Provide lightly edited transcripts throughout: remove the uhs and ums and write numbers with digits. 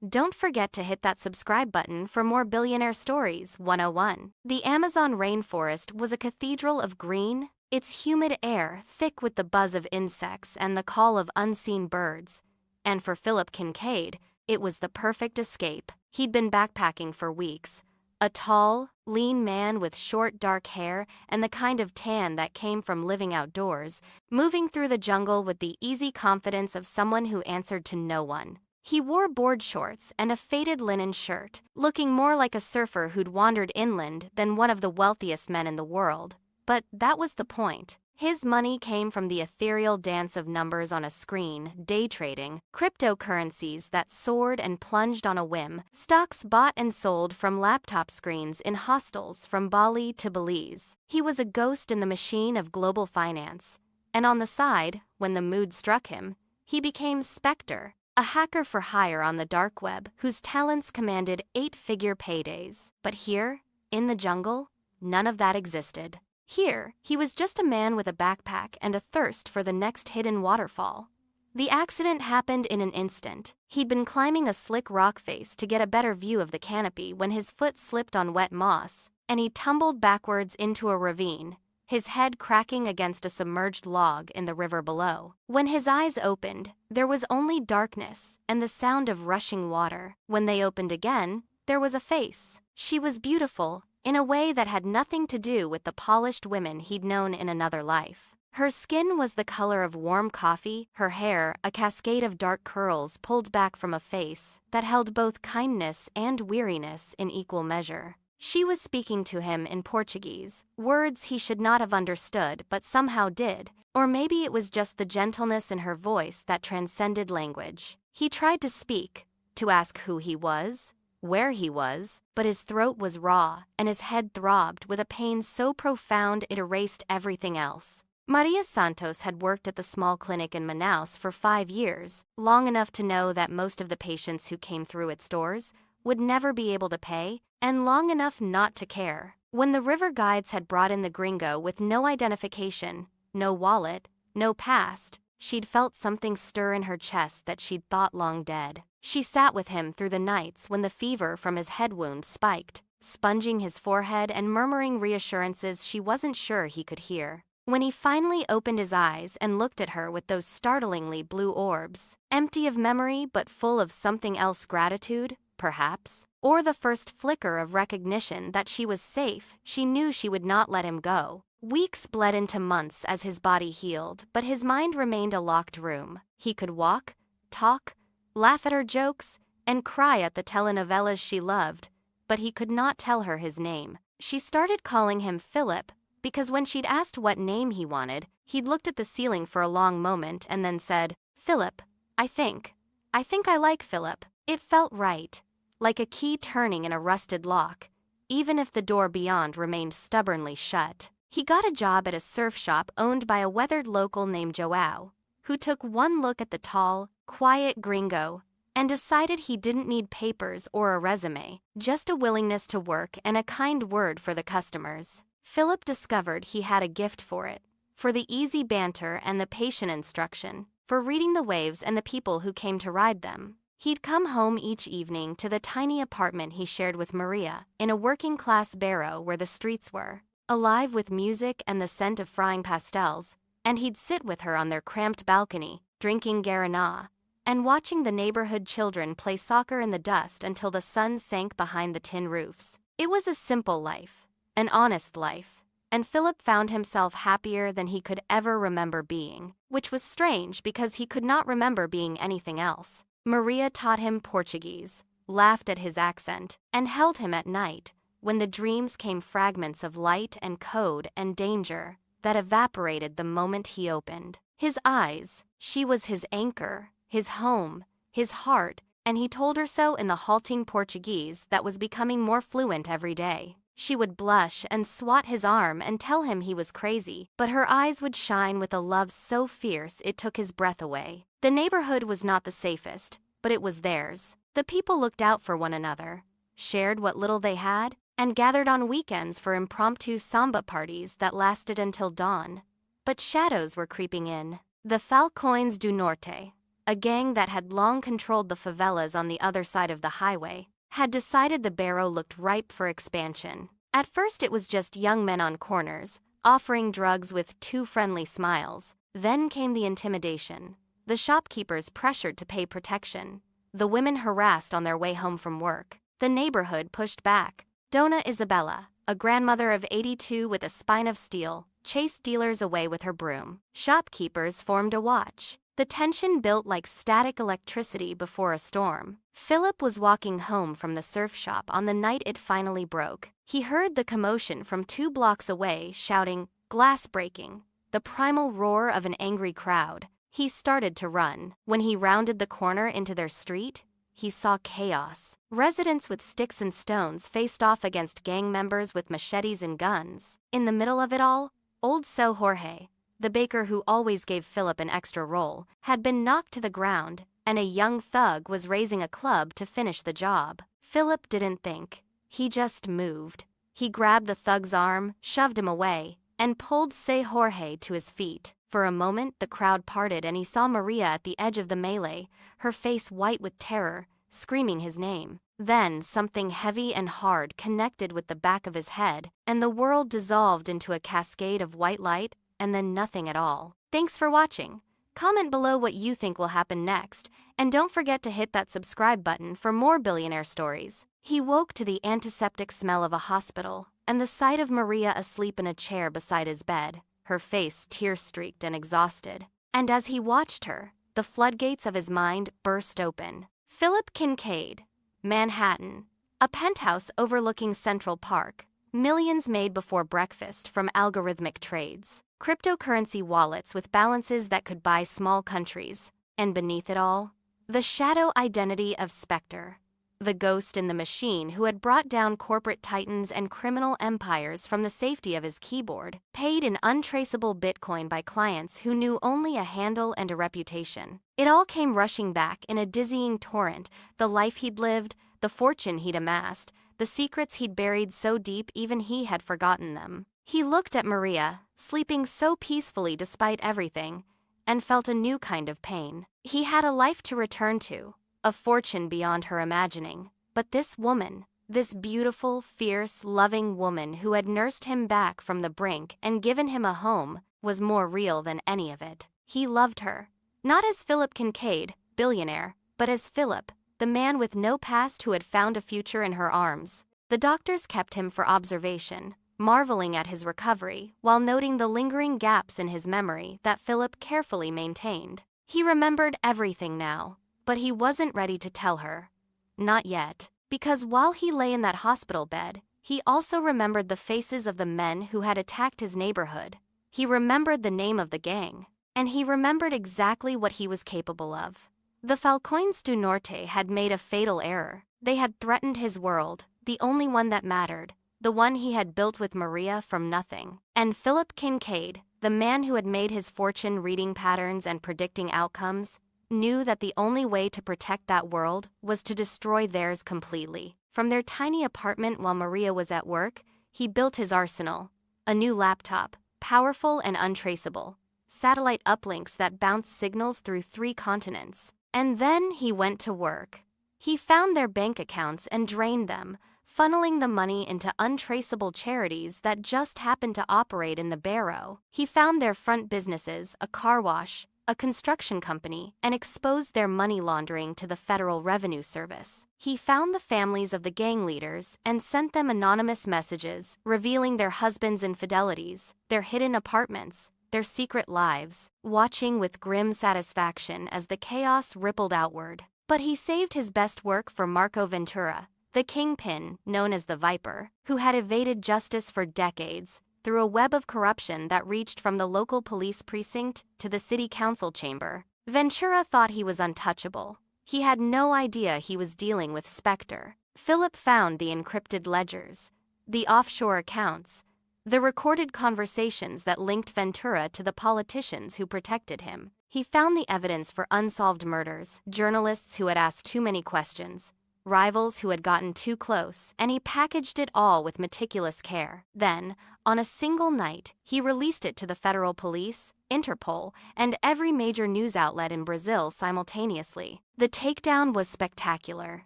Don't forget to hit that subscribe button for more Billionaire Stories 101. The Amazon rainforest was a cathedral of green, its humid air thick with the buzz of insects and the call of unseen birds. And for Philip Kincaid, it was the perfect escape. He'd been backpacking for weeks. A tall, lean man with short dark hair and the kind of tan that came from living outdoors, moving through the jungle with the easy confidence of someone who answered to no one. He wore board shorts and a faded linen shirt, looking more like a surfer who'd wandered inland than one of the wealthiest men in the world. But that was the point. His money came from the ethereal dance of numbers on a screen, day trading, cryptocurrencies that soared and plunged on a whim, stocks bought and sold from laptop screens in hostels from Bali to Belize. He was a ghost in the machine of global finance. And on the side, when the mood struck him, he became Spectre, a hacker for hire on the dark web whose talents commanded 8-figure paydays. But here, in the jungle, none of that existed. Here, he was just a man with a backpack and a thirst for the next hidden waterfall. The accident happened in an instant. He'd been climbing a slick rock face to get a better view of the canopy when his foot slipped on wet moss, and he tumbled backwards into a ravine, his head cracking against a submerged log in the river below. When his eyes opened, there was only darkness and the sound of rushing water. When they opened again, there was a face. She was beautiful, in a way that had nothing to do with the polished women he'd known in another life. Her skin was the color of warm coffee, her hair a cascade of dark curls pulled back from a face that held both kindness and weariness in equal measure. She was speaking to him in Portuguese, words he should not have understood but somehow did, or maybe it was just the gentleness in her voice that transcended language. He tried to speak, to ask who he was, where he was, but his throat was raw and his head throbbed with a pain so profound it erased everything else. Maria Santos had worked at the small clinic in Manaus for 5 years, long enough to know that most of the patients who came through its doors would never be able to pay, and long enough not to care. When the river guides had brought in the gringo with no identification, no wallet, no past, she'd felt something stir in her chest that she'd thought long dead. She sat with him through the nights when the fever from his head wound spiked, sponging his forehead and murmuring reassurances she wasn't sure he could hear. When he finally opened his eyes and looked at her with those startlingly blue orbs, empty of memory but full of something else, gratitude, perhaps, or the first flicker of recognition that she was safe, she knew she would not let him go. Weeks bled into months as his body healed, but his mind remained a locked room. He could walk, talk, laugh at her jokes, and cry at the telenovelas she loved, but he could not tell her his name. She started calling him Phillip, because when she'd asked what name he wanted, he'd looked at the ceiling for a long moment and then said, "Phillip, I think I like Phillip." It felt right, like a key turning in a rusted lock, even if the door beyond remained stubbornly shut. He got a job at a surf shop owned by a weathered local named Joao, who took one look at the tall, quiet gringo and decided he didn't need papers or a resume, just a willingness to work and a kind word for the customers. Philip discovered he had a gift for it, for the easy banter and the patient instruction, for reading the waves and the people who came to ride them. He'd come home each evening to the tiny apartment he shared with Maria, in a working-class barrow where the streets were, alive with music and the scent of frying pastels, and he'd sit with her on their cramped balcony, drinking Guaraná, and watching the neighborhood children play soccer in the dust until the sun sank behind the tin roofs. It was a simple life, an honest life, and Philip found himself happier than he could ever remember being, which was strange because he could not remember being anything else. Maria taught him Portuguese, laughed at his accent, and held him at night, when the dreams came fragments of light and code and danger that evaporated the moment he opened his eyes. She was his anchor, his home, his heart, and he told her so in the halting Portuguese that was becoming more fluent every day. She would blush and swat his arm and tell him he was crazy, but her eyes would shine with a love so fierce it took his breath away. The neighborhood was not the safest, but it was theirs. The people looked out for one another, shared what little they had, and gathered on weekends for impromptu samba parties that lasted until dawn. But shadows were creeping in. The Falcões do Norte, a gang that had long controlled the favelas on the other side of the highway, had decided the barrio looked ripe for expansion. At first it was just young men on corners, offering drugs with too friendly smiles. Then came the intimidation. The shopkeepers pressured to pay protection. The women harassed on their way home from work. The neighborhood pushed back. Donna Isabella, a grandmother of 82 with a spine of steel, chased dealers away with her broom. Shopkeepers formed a watch. The tension built like static electricity before a storm. Philip was walking home from the surf shop on the night it finally broke. He heard the commotion from 2 blocks away, shouting, "Glass breaking," the primal roar of an angry crowd. He started to run. When he rounded the corner into their street, he saw chaos. Residents with sticks and stones faced off against gang members with machetes and guns. In the middle of it all, old So Jorge, the baker who always gave Philip an extra roll, had been knocked to the ground, and a young thug was raising a club to finish the job. Philip didn't think. He just moved. He grabbed the thug's arm, shoved him away, and pulled So Jorge to his feet. For a moment, the crowd parted and he saw Maria at the edge of the melee, her face white with terror, screaming his name. Then something heavy and hard connected with the back of his head, and the world dissolved into a cascade of white light, and then nothing at all. Thanks for watching. Comment below what you think will happen next, and don't forget to hit that subscribe button for more billionaire stories. He woke to the antiseptic smell of a hospital, and the sight of Maria asleep in a chair beside his bed, her face tear-streaked and exhausted. And as he watched her, the floodgates of his mind burst open. Philip Kincaid, Manhattan, a penthouse overlooking Central Park, millions made before breakfast from algorithmic trades, cryptocurrency wallets with balances that could buy small countries, and beneath it all, the shadow identity of Spectre, the ghost in the machine who had brought down corporate titans and criminal empires from the safety of his keyboard, paid in untraceable Bitcoin by clients who knew only a handle and a reputation. It all came rushing back in a dizzying torrent, the life he'd lived, the fortune he'd amassed, the secrets he'd buried so deep even he had forgotten them. He looked at Maria, sleeping so peacefully despite everything, and felt a new kind of pain. He had a life to return to, a fortune beyond her imagining. But this woman, this beautiful, fierce, loving woman who had nursed him back from the brink and given him a home, was more real than any of it. He loved her. Not as Philip Kincaid, billionaire, but as Philip, the man with no past who had found a future in her arms. The doctors kept him for observation, marveling at his recovery while noting the lingering gaps in his memory that Philip carefully maintained. He remembered everything now, but he wasn't ready to tell her. Not yet, because while he lay in that hospital bed, he also remembered the faces of the men who had attacked his neighborhood. He remembered the name of the gang, and he remembered exactly what he was capable of. The Falcões do Norte had made a fatal error. They had threatened his world, the only one that mattered, the one he had built with Maria from nothing. And Philip Kincaid, the man who had made his fortune reading patterns and predicting outcomes, knew that the only way to protect that world was to destroy theirs completely. From their tiny apartment while Maria was at work, he built his arsenal. A new laptop, powerful and untraceable. Satellite uplinks that bounced signals through 3 continents. And then he went to work. He found their bank accounts and drained them, funneling the money into untraceable charities that just happened to operate in the barrow. He found their front businesses, a car wash, a construction company, and exposed their money laundering to the Federal Revenue Service. He found the families of the gang leaders and sent them anonymous messages revealing their husbands' infidelities, their hidden apartments, their secret lives, watching with grim satisfaction as the chaos rippled outward. But he saved his best work for Marco Ventura, the kingpin, known as the Viper, who had evaded justice for decades, through a web of corruption that reached from the local police precinct to the city council chamber. Ventura thought he was untouchable. He had no idea he was dealing with Spectre. Philip found the encrypted ledgers, the offshore accounts, the recorded conversations that linked Ventura to the politicians who protected him. He found the evidence for unsolved murders, journalists who had asked too many questions, rivals who had gotten too close, and he packaged it all with meticulous care. Then, on a single night, he released it to the federal police, Interpol, and every major news outlet in Brazil simultaneously. The takedown was spectacular.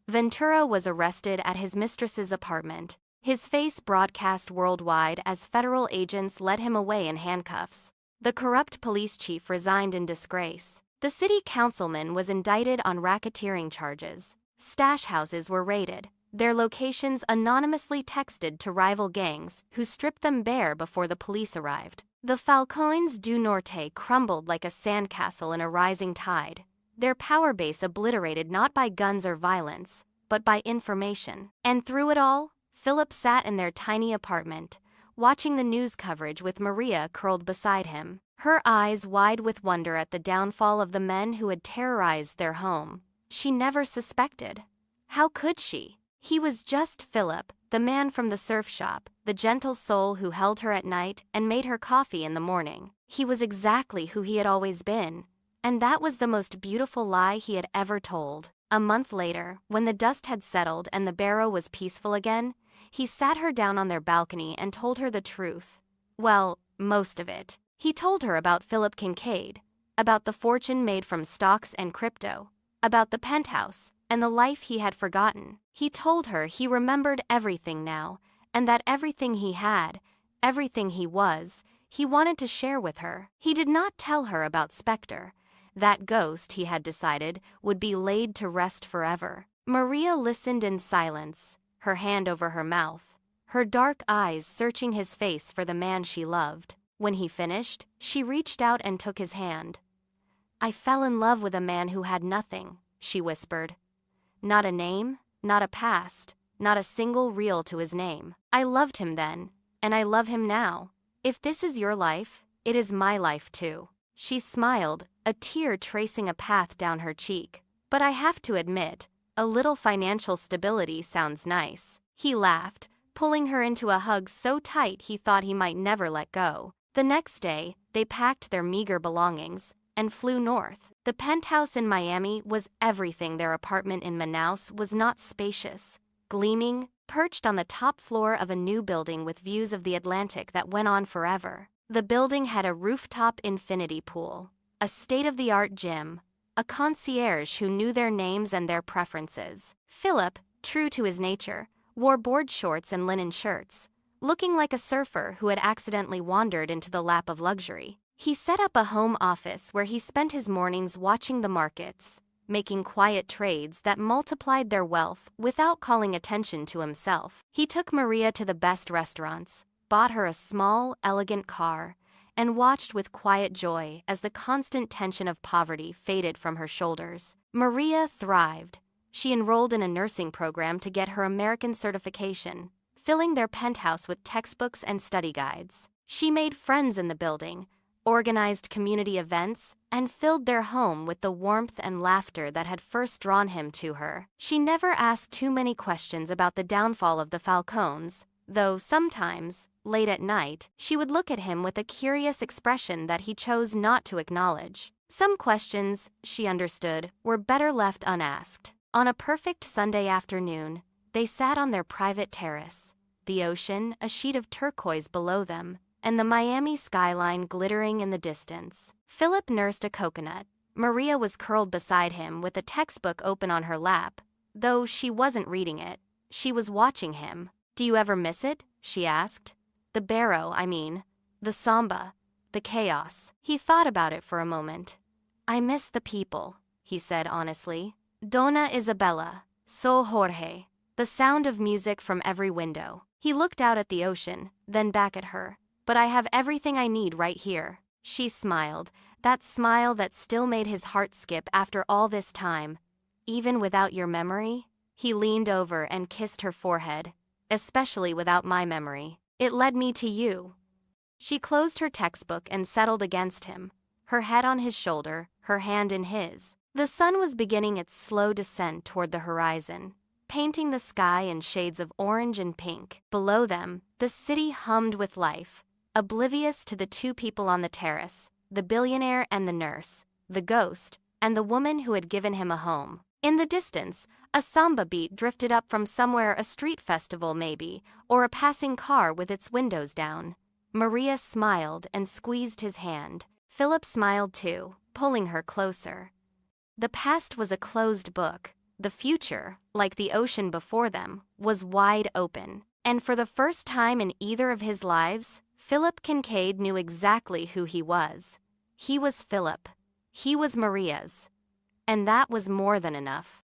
Ventura was arrested at his mistress's apartment, his face broadcast worldwide as federal agents led him away in handcuffs. The corrupt police chief resigned in disgrace. The city councilman was indicted on racketeering charges. Stash houses were raided, their locations anonymously texted to rival gangs who stripped them bare before the police arrived. The Falcões do Norte crumbled like a sandcastle in a rising tide, their power base obliterated not by guns or violence, but by information. And through it all, Phillip sat in their tiny apartment, watching the news coverage with Maria curled beside him, her eyes wide with wonder at the downfall of the men who had terrorized their home. She never suspected. How could she? He was just Phillip, the man from the surf shop, the gentle soul who held her at night and made her coffee in the morning. He was exactly who he had always been, and that was the most beautiful lie he had ever told. A month later, when the dust had settled and the barrow was peaceful again, he sat her down on their balcony and told her the truth. Well, most of it. He told her about Philip Kincaid, about the fortune made from stocks and crypto, about the penthouse, and the life he had forgotten. He told her he remembered everything now, and that everything he had, everything he was, he wanted to share with her. He did not tell her about Spectre. That ghost, he had decided, would be laid to rest forever. Maria listened in silence, her hand over her mouth, her dark eyes searching his face for the man she loved. When he finished, she reached out and took his hand. "I fell in love with a man who had nothing," she whispered. "Not a name, not a past, not a single reel to his name. I loved him then, and I love him now. If this is your life, it is my life too." She smiled, a tear tracing a path down her cheek. "But I have to admit, a little financial stability sounds nice." He laughed, pulling her into a hug so tight he thought he might never let go. The next day, they packed their meager belongings and flew north. The penthouse in Miami was everything their apartment in Manaus was not: spacious, gleaming, perched on the top floor of a new building with views of the Atlantic that went on forever. The building had a rooftop infinity pool, a state-of-the-art gym, a concierge who knew their names and their preferences. Phillip, true to his nature, wore board shorts and linen shirts, looking like a surfer who had accidentally wandered into the lap of luxury. He set up a home office where he spent his mornings watching the markets, making quiet trades that multiplied their wealth without calling attention to himself. He took Maria to the best restaurants, bought her a small, elegant car, and watched with quiet joy as the constant tension of poverty faded from her shoulders. Maria thrived. She enrolled in a nursing program to get her American certification, filling their penthouse with textbooks and study guides. She made friends in the building, organized community events, and filled their home with the warmth and laughter that had first drawn him to her. She never asked too many questions about the downfall of the Falcões, though sometimes, late at night, she would look at him with a curious expression that he chose not to acknowledge. Some questions, she understood, were better left unasked. On a perfect Sunday afternoon, they sat on their private terrace, the ocean a sheet of turquoise below them, and the Miami skyline glittering in the distance. Phillip nursed a coconut. Maria was curled beside him with a textbook open on her lap, though she wasn't reading it. She was watching him. "Do you ever miss it?" she asked. "The barrow, I mean. The samba. The chaos." He thought about it for a moment. "I miss the people," he said honestly. "Dona Isabella, so Jorge." The sound of music from every window. He looked out at the ocean, then back at her. "But I have everything I need right here." She smiled, that smile that still made his heart skip after all this time. "Even without your memory?" He leaned over and kissed her forehead. "Especially without my memory. It led me to you." She closed her textbook and settled against him, her head on his shoulder, her hand in his. The sun was beginning its slow descent toward the horizon, painting the sky in shades of orange and pink. Below them, the city hummed with life, oblivious to the two people on the terrace, the billionaire and the nurse, the ghost, and the woman who had given him a home. In the distance, a samba beat drifted up from somewhere, a street festival maybe, or a passing car with its windows down. Maria smiled and squeezed his hand. Philip smiled too, pulling her closer. The past was a closed book. The future, like the ocean before them, was wide open. And for the first time in either of his lives, Philip Kincaid knew exactly who he was. He was Philip. He was Maria's. And that was more than enough.